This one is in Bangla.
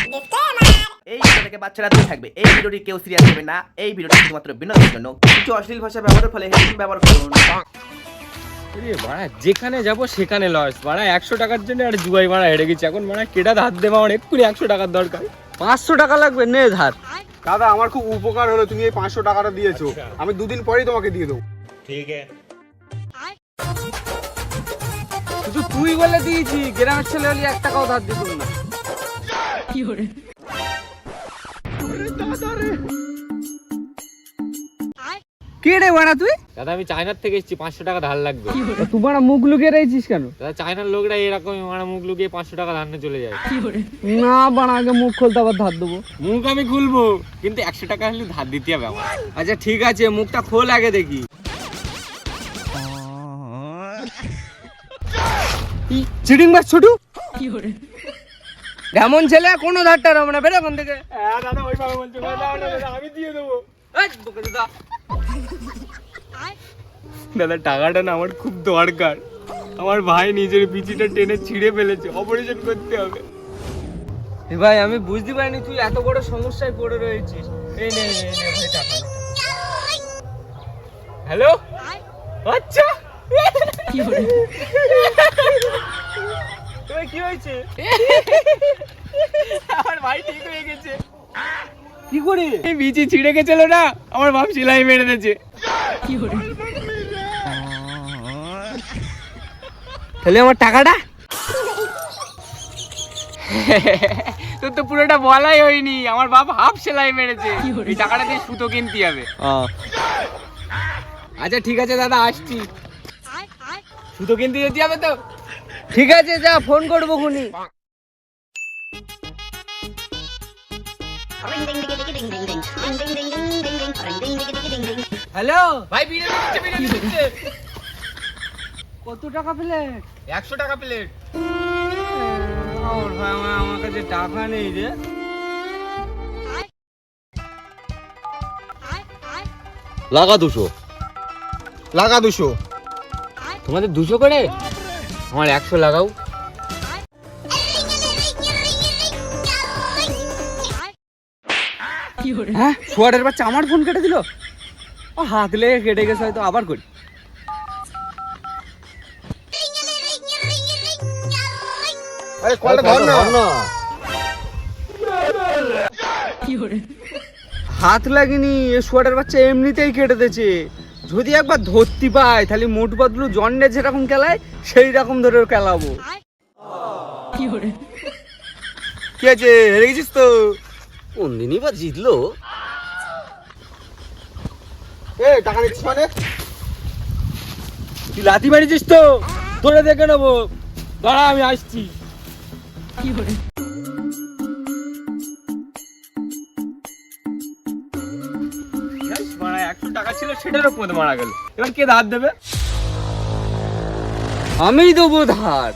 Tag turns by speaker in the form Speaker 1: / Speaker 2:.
Speaker 1: এই ভিডিও থেকে বাচ্চারা দূরে থাকবে। এই ভিডিওটি কেউ সিরিয়াস নেবে না। এই ভিডিওটি শুধুমাত্র বিনোদনের জন্য। কিছু অশ্লীল ভাষা ব্যবহারের ফলে হেডফোন ব্যবহার করুন।
Speaker 2: বাড়া যেখানে যাবো সেখানে লস। বাড়া 100 টাকার জন্য আর জুয়াই বাড়া হেরে গেছি। এখন বাড়া কেটা ধার দেবে আমার এক্ষুনি 100 টাকার দরকার।
Speaker 3: 500 টাকা লাগবে, নে ধার।
Speaker 4: দাদা আমার খুব উপকার হলো, তুমি এই 500 টাকাটা দিয়েছো। আমি দুদিন পরেই তোমাকে দিয়ে দেবো।
Speaker 3: শুধু তুই বলে দিয়েছি, গ্রামের ছেলে হলে 1 টাকাও ধার দিত না। কে রে বাড়া তুই?
Speaker 2: দাদা আমি চায়নার থেকে এসেছি, 500 টাকা ধার লাগবে।
Speaker 3: তুই বাড়া মুখ লুকিয়ে রয়েছিস কেন?
Speaker 2: দাদা চায়নার লোকরা এরকমই বাড়া মুখ লুকিয়ে 500 টাকা ধার নিয়ে চলে যায়।
Speaker 3: না বাড়া, আগে মুখ খুলতে আবার ধার দেবো।
Speaker 2: মুখ আমি খুলবো, কিন্তু 100 টাকা হলে ধার দিতে হবে আমার।
Speaker 3: আচ্ছা ঠিক আছে, মুখটা খোল আগে দেখি। চিটিং মার ছোটু, এমন ছেলে কোনো ধারটা হবে না, বেরো ওখান থেকে।
Speaker 4: হ্যাঁ দাদা ওইভাবে বলছো, আমি দিয়ে দেবো।
Speaker 2: দাদা টাকাটা না আমার খুব দরকার। আমার ভাই নিজের পিচিটা টেনে ছিঁড়ে ফেলেছে, অপারেশন করতে হবে।
Speaker 3: ভাই আমি বুঝতে পারিনি তুই এত বড় সমস্যায় পড়ে রয়েছিস। এই নে নে নে ভাই টাকা।
Speaker 2: হ্যালো, আচ্ছা
Speaker 3: কি হয়েছে?
Speaker 2: আমার ভাই ঠিক হয়ে গেছে।
Speaker 3: কি করে?
Speaker 2: এই বিচি ছিঁড়ে গেছিল না, আমার বাপ সেলাই মেরে দিয়েছে।
Speaker 3: তাহলে আমার টাকাটা?
Speaker 2: তোর তো পুরোটা বলাই হয়নি, আমার বাপ হাফ সেলাই মেরেছে। এই টাকাটা দিয়ে সুতো কিনতে হবে।
Speaker 3: আচ্ছা ঠিক আছে দাদা, আসছি।
Speaker 2: সুতো কিনতে যেতে হবে তো।
Speaker 3: ঠিক আছে যা, ফোন করবো খুনি। হ্যালো
Speaker 2: ভাই বিরিয়ানি দিচ্ছে, বিরিয়ানি দিচ্ছে।
Speaker 3: কত টাকা প্লেট?
Speaker 2: 100 টাকা প্লেট।
Speaker 3: আমার কাছে টাকা নেই রে।
Speaker 2: লাগা 200।
Speaker 4: লাগা 200।
Speaker 2: তোমাদের 200 করে, আমার 100 লাগাও।
Speaker 3: হ্যাঁ, শুয়ারের বাচ্চা আমার ফোন কেটে দিল। ও হাত লেগে কেটে গেছে, হয়তো আবার করি।
Speaker 4: আরে কলটা ধর না।
Speaker 3: হাত লাগেনি, এ শুয়ারের বাচ্চা এমনিতেই কেটে দিয়েছে। যদি একবার ধরতে পাই তাহলে মোট বদলু জন্ডে যেরকম খেলায় সেই রকম ধরে খেলাবো।
Speaker 4: কি আছে, হেরে গেছিস তো?
Speaker 3: কোন দিনই বা জিতলো?
Speaker 4: এ টাকা নিচ্ছিস মানে?
Speaker 3: তুই লাথি মারিছিস তো, তোরে দেখে নেবো। দাঁড়া আমি আসছি।
Speaker 2: মারা 100 টাকা ছিল, সেটারও পদ মারা গেল। এবার কে ধার দেবে?
Speaker 3: আমি দেবো ধার।